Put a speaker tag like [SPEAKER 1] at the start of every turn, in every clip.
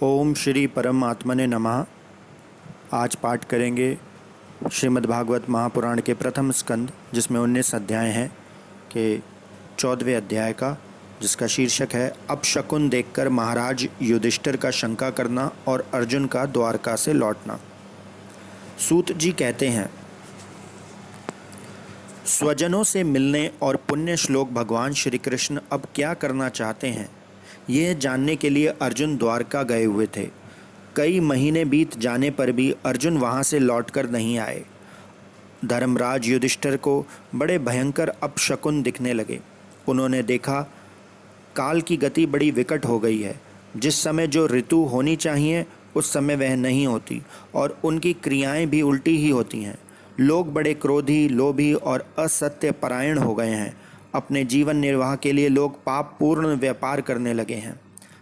[SPEAKER 1] ओम श्री परमात्मने नमः। आज पाठ करेंगे श्रीमद् भागवत महापुराण के प्रथम स्कंद, जिसमें 19 अध्याय हैं, के 14वें अध्याय का, जिसका शीर्षक है अपशकुन देखकर महाराज युधिष्ठिर का शंका करना और अर्जुन का द्वारका से लौटना। सूत जी कहते हैं, स्वजनों से मिलने और पुण्य श्लोक भगवान श्री कृष्ण अब क्या करना चाहते हैं, यह जानने के लिए अर्जुन द्वारका गए हुए थे। कई महीने बीत जाने पर भी अर्जुन वहां से लौटकर नहीं आए। धर्मराज युधिष्ठिर को बड़े भयंकर अपशकुन दिखने लगे। उन्होंने देखा काल की गति बड़ी विकट हो गई है। जिस समय जो ऋतु होनी चाहिए उस समय वह नहीं होती और उनकी क्रियाएं भी उल्टी ही होती हैं। लोग बड़े क्रोधी, लोभी और असत्य परायण हो गए हैं। अपने जीवन निर्वाह के लिए लोग पाप पूर्ण व्यापार करने लगे हैं।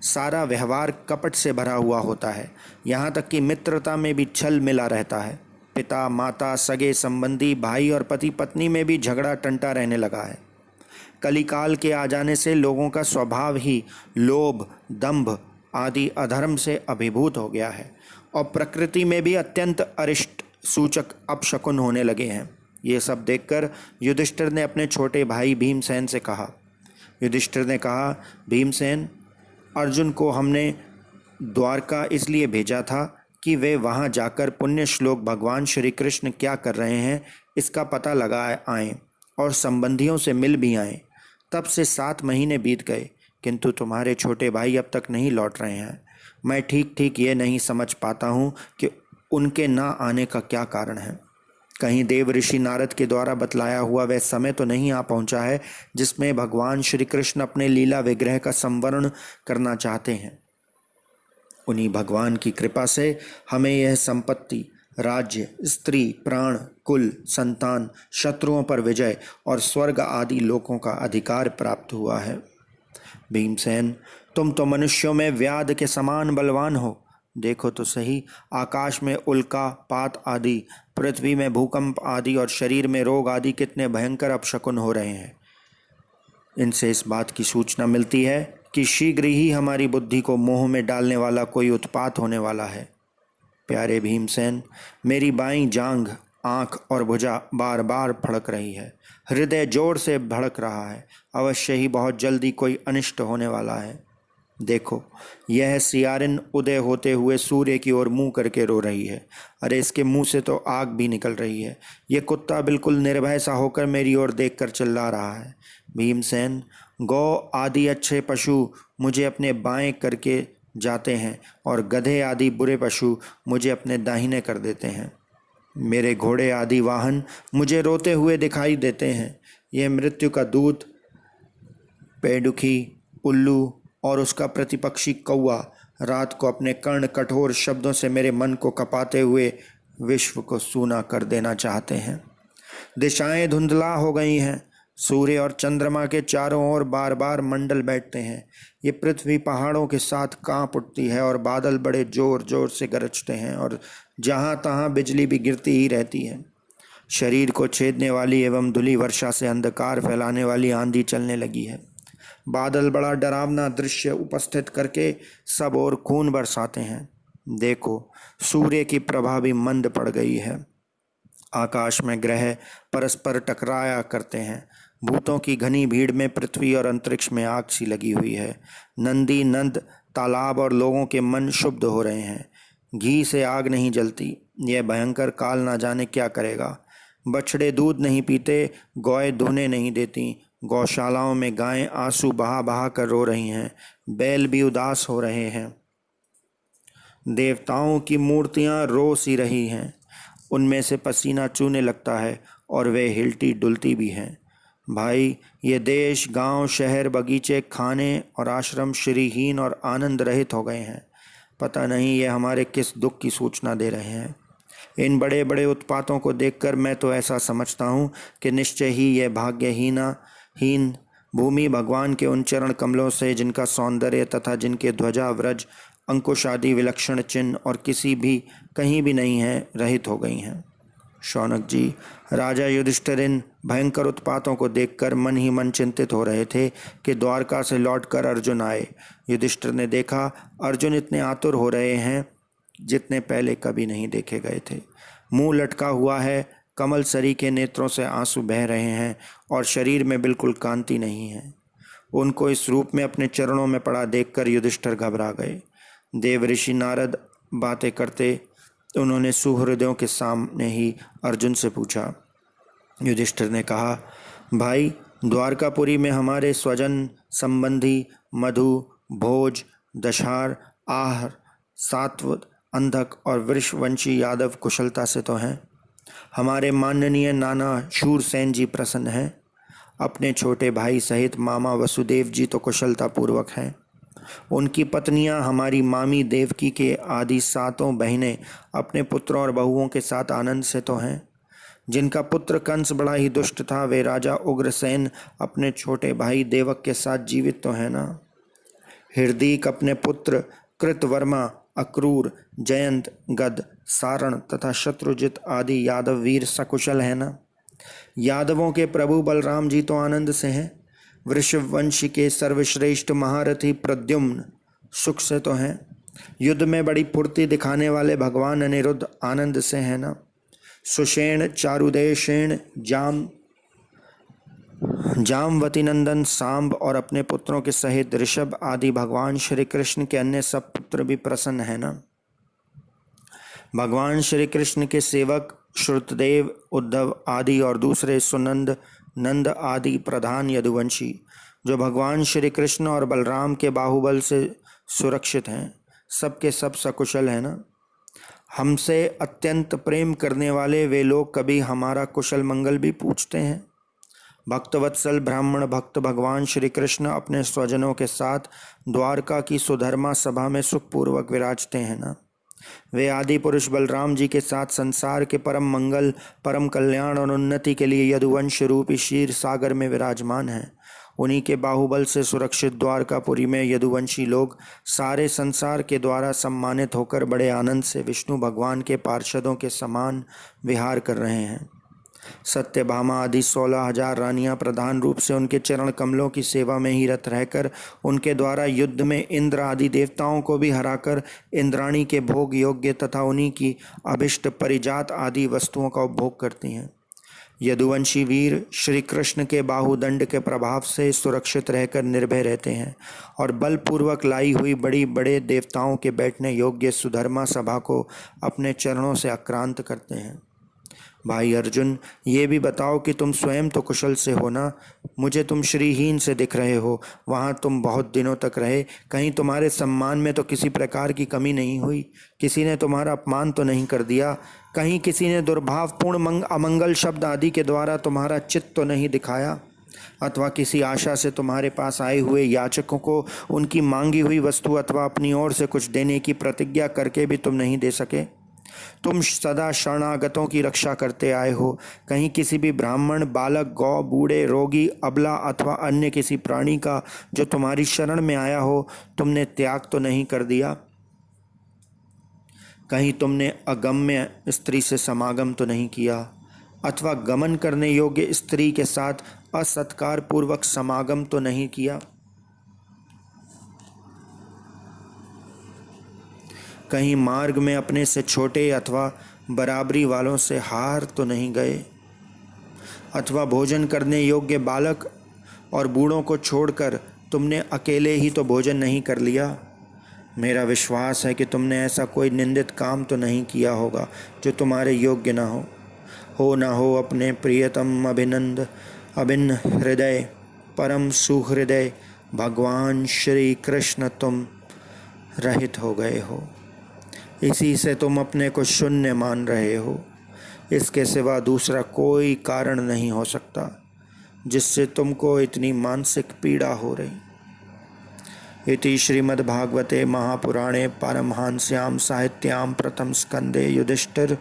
[SPEAKER 1] सारा व्यवहार कपट से भरा हुआ होता है। यहाँ तक कि मित्रता में भी छल मिला रहता है। पिता, माता, सगे संबंधी, भाई और पति पत्नी में भी झगड़ा टंटा रहने लगा है। कलिकाल के आ जाने से लोगों का स्वभाव ही लोभ, दंभ आदि अधर्म से अभिभूत हो गया है और प्रकृति में भी अत्यंत अरिष्ट सूचक अपशकुन होने लगे हैं। ये सब देखकर युधिष्ठिर ने अपने छोटे भाई भीमसेन से कहा। युधिष्ठिर ने कहा, भीमसेन, अर्जुन को हमने द्वारका इसलिए भेजा था कि वे वहां जाकर पुण्य श्लोक भगवान श्री कृष्ण क्या कर रहे हैं इसका पता लगा आएं और संबंधियों से मिल भी आएं। तब से 7 महीने बीत गए, किंतु तुम्हारे छोटे भाई अब तक नहीं लौट रहे हैं। मैं ठीक ये नहीं समझ पाता हूँ कि उनके ना आने का क्या कारण है। कहीं देव ऋषि नारद के द्वारा बतलाया हुआ वह समय तो नहीं आ पहुंचा है जिसमें भगवान श्री कृष्ण अपने लीला विग्रह का संवरण करना चाहते हैं। उन्हीं भगवान की कृपा से हमें यह संपत्ति, राज्य, स्त्री, प्राण, कुल, संतान, शत्रुओं पर विजय और स्वर्ग आदि लोकों का अधिकार प्राप्त हुआ है। भीमसेन, तुम तो मनुष्यों में व्याध के समान बलवान हो। देखो तो सही, आकाश में उल्का पात आदि, पृथ्वी में भूकंप आदि और शरीर में रोग आदि कितने भयंकर अपशकुन हो रहे हैं। इनसे इस बात की सूचना मिलती है कि शीघ्र ही हमारी बुद्धि को मोह में डालने वाला कोई उत्पात होने वाला है। प्यारे भीमसेन, मेरी बाईं जांघ, आँख और भुजा बार बार फड़क रही है। हृदय जोर से धड़क रहा है। अवश्य ही बहुत जल्दी कोई अनिष्ट होने वाला है। देखो, यह सियारिन उदय होते हुए सूर्य की ओर मुंह करके रो रही है। अरे, इसके मुंह से तो आग भी निकल रही है। यह कुत्ता बिल्कुल निर्भय सा होकर मेरी ओर देखकर चिल्ला रहा है। भीमसेन, गौ आदि अच्छे पशु मुझे अपने बाएं करके जाते हैं और गधे आदि बुरे पशु मुझे अपने दाहिने कर देते हैं। मेरे घोड़े आदि वाहन मुझे रोते हुए दिखाई देते हैं। यह मृत्यु का दूत पेडुखी, उल्लू और उसका प्रतिपक्षी कौआ रात को अपने कर्ण कठोर शब्दों से मेरे मन को कपाते हुए विश्व को सूना कर देना चाहते हैं। दिशाएं धुंधला हो गई हैं। सूर्य और चंद्रमा के चारों ओर बार बार मंडल बैठते हैं। ये पृथ्वी पहाड़ों के साथ कांप उठती है और बादल बड़े जोर जोर से गरजते हैं और जहां तहां बिजली भी गिरती ही रहती है। शरीर को छेदने वाली एवं धूली वर्षा से अंधकार फैलाने वाली आंधी चलने लगी है। बादल बड़ा डरावना दृश्य उपस्थित करके सब ओर खून बरसाते हैं। देखो, सूर्य की प्रभा भी मंद पड़ गई है। आकाश में ग्रह परस्पर टकराया करते हैं। भूतों की घनी भीड़ में पृथ्वी और अंतरिक्ष में आग सी लगी हुई है। नंदी, नद, तालाब और लोगों के मन शुद्ध हो रहे हैं। घी से आग नहीं जलती। यह भयंकर काल ना जाने क्या करेगा। बछड़े दूध नहीं पीते, गौएं दूहने नहीं देती। गौशालाओं में गायें आंसू बहा बहा कर रो रही हैं। बैल भी उदास हो रहे हैं। देवताओं की मूर्तियां रो सी रही हैं। उनमें से पसीना चूने लगता है और वे हिलती डुलती भी हैं। भाई, ये देश, गांव, शहर, बगीचे, खाने और आश्रम श्रीहीन और आनंद रहित हो गए हैं। पता नहीं ये हमारे किस दुख की सूचना दे रहे हैं। इन बड़े बड़े उत्पातों को देखकर मैं तो ऐसा समझता हूँ कि निश्चय ही यह भाग्यहीन भूमि भगवान के उन चरण कमलों से, जिनका सौंदर्य तथा जिनके ध्वजा, व्रज, अंकुश आदि विलक्षण चिन्ह और किसी भी कहीं भी नहीं है, रहित हो गई हैं। शौनक जी, राजा युधिष्ठिर इन भयंकर उत्पातों को देखकर मन ही मन चिंतित हो रहे थे कि द्वारका से लौटकर अर्जुन आए। युधिष्ठिर ने देखा अर्जुन इतने आतुर हो रहे हैं जितने पहले कभी नहीं देखे गए थे। मुंह लटका हुआ है, कमल सरी के नेत्रों से आंसू बह रहे हैं और शरीर में बिल्कुल कांति नहीं है। उनको इस रूप में अपने चरणों में पड़ा देखकर युधिष्ठिर घबरा गए। देव ऋषि नारद बातें करते उन्होंने सुहृदयों के सामने ही अर्जुन से पूछा। युधिष्ठिर ने कहा, भाई, द्वारकापुरी में हमारे स्वजन संबंधी मधु, भोज, दशार, आहर, सात्वत, अंधक और वृषवंशी यादव कुशलता से तो हैं। हमारे माननीय नाना शूरसेन जी प्रसन्न हैं। अपने छोटे भाई सहित मामा वसुदेव जी तो कुशलता पूर्वक हैं। उनकी पत्नियां हमारी मामी देवकी के आदि 7 बहनें अपने पुत्रों और बहुओं के साथ आनंद से तो हैं। जिनका पुत्र कंस बड़ा ही दुष्ट था, वे राजा उग्रसेन अपने छोटे भाई देवक के साथ जीवित तो हैं ना। हृदीक अपने पुत्र कृतवर्मा, अक्रूर, जयंत, गद, सारण तथा शत्रुजित आदि यादव वीर सकुशल है ना। यादवों के प्रभु बलराम जी तो आनंद से हैं। वृषवंशी के सर्वश्रेष्ठ महारथी प्रद्युम्न सुख से तो हैं। युद्ध में बड़ी फुर्ती दिखाने वाले भगवान अनिरुद्ध आनंद से हैं ना। सुषेण, चारुदेशेण, जामवती नंदन सांब और अपने पुत्रों के सहित ऋषभ आदि भगवान श्री कृष्ण के अन्य सब पुत्र भी प्रसन्न है ना। भगवान श्री कृष्ण के सेवक श्रुतदेव, उद्धव आदि और दूसरे सुनंद, नंद आदि प्रधान यदुवंशी जो भगवान श्री कृष्ण और बलराम के बाहुबल से सुरक्षित हैं, सबके सब सकुशल हैं ना। हमसे अत्यंत प्रेम करने वाले वे लोग कभी हमारा कुशल मंगल भी पूछते हैं। भक्तवत्सल ब्राह्मण भक्त भगवान श्री कृष्ण अपने स्वजनों के साथ द्वारका की सुधर्मा सभा में सुखपूर्वक विराजते हैं ना। वे आदि पुरुष बलराम जी के साथ संसार के परम मंगल, परम कल्याण और उन्नति के लिए यदुवंश रूपी क्षीर सागर में विराजमान हैं। उन्हीं के बाहुबल से सुरक्षित द्वारकापुरी में यदुवंशी लोग सारे संसार के द्वारा सम्मानित होकर बड़े आनंद से विष्णु भगवान के पार्षदों के समान विहार कर रहे हैं। सत्यभामा आदि 16,000 रानियां प्रधान रूप से उनके चरण कमलों की सेवा में ही रत रहकर उनके द्वारा युद्ध में इंद्र आदि देवताओं को भी हराकर इंद्राणी के भोग योग्य तथा उन्हीं की अभिष्ट परिजात आदि वस्तुओं का उपभोग करती हैं। यदुवंशी वीर श्री कृष्ण के बाहुदंड के प्रभाव से सुरक्षित रहकर निर्भय रहते हैं और बलपूर्वक लाई हुई बड़ी बड़े देवताओं के बैठने योग्य सुधर्मा सभा को अपने चरणों से आक्रांत करते हैं। भाई अर्जुन, ये भी बताओ कि तुम स्वयं तो कुशल से हो ना। मुझे तुम श्रीहीन से दिख रहे हो। वहाँ तुम बहुत दिनों तक रहे, कहीं तुम्हारे सम्मान में तो किसी प्रकार की कमी नहीं हुई? किसी ने तुम्हारा अपमान तो नहीं कर दिया? कहीं किसी ने दुर्भावपूर्ण अमंगल शब्द आदि के द्वारा तुम्हारा चित्त तो नहीं दिखाया? अथवा किसी आशा से तुम्हारे पास आए हुए याचकों को उनकी मांगी हुई वस्तु अथवा अपनी ओर से कुछ देने की प्रतिज्ञा करके भी तुम नहीं दे सके? तुम सदा शरणागतों की रक्षा करते आए हो। कहीं किसी भी ब्राह्मण, बालक, गौ, बूढ़े, रोगी, अबला अथवा अन्य किसी प्राणी का जो तुम्हारी शरण में आया हो तुमने त्याग तो नहीं कर दिया? कहीं तुमने अगम्य स्त्री से समागम तो नहीं किया अथवा गमन करने योग्य स्त्री के साथ असत्कार पूर्वक समागम तो नहीं किया? कहीं मार्ग में अपने से छोटे अथवा बराबरी वालों से हार तो नहीं गए? अथवा भोजन करने योग्य बालक और बूढ़ों को छोड़कर तुमने अकेले ही तो भोजन नहीं कर लिया? मेरा विश्वास है कि तुमने ऐसा कोई निंदित काम तो नहीं किया होगा जो तुम्हारे योग्य ना हो अपने प्रियतम अभिन्न हृदय परम सुहृदय भगवान श्री कृष्ण तुम रहित हो गए हो। इसी से तुम अपने को शून्य मान रहे हो। इसके सिवा दूसरा कोई कारण नहीं हो सकता जिससे तुमको इतनी मानसिक पीड़ा हो रही। इति श्रीमद्भागवते महापुराणे पारमहंस्यां साहित्यां प्रथम स्कंदे युधिष्ठिर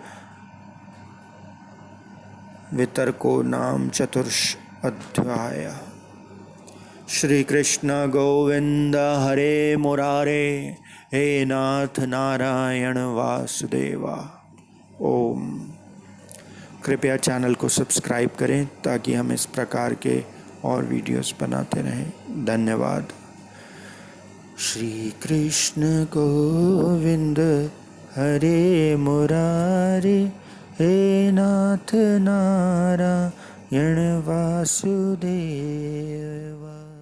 [SPEAKER 1] वितर्को नाम चतुर्थ श्री कृष्ण गोविंद हरे मुरारे हे नाथ नारायण वासुदेवा। ओम। कृपया चैनल को सब्सक्राइब करें ताकि हम इस प्रकार के और वीडियोस बनाते रहें। धन्यवाद। श्री कृष्ण गोविंद हरे मुरारे, हे नाथ नारायण वासुदेवा।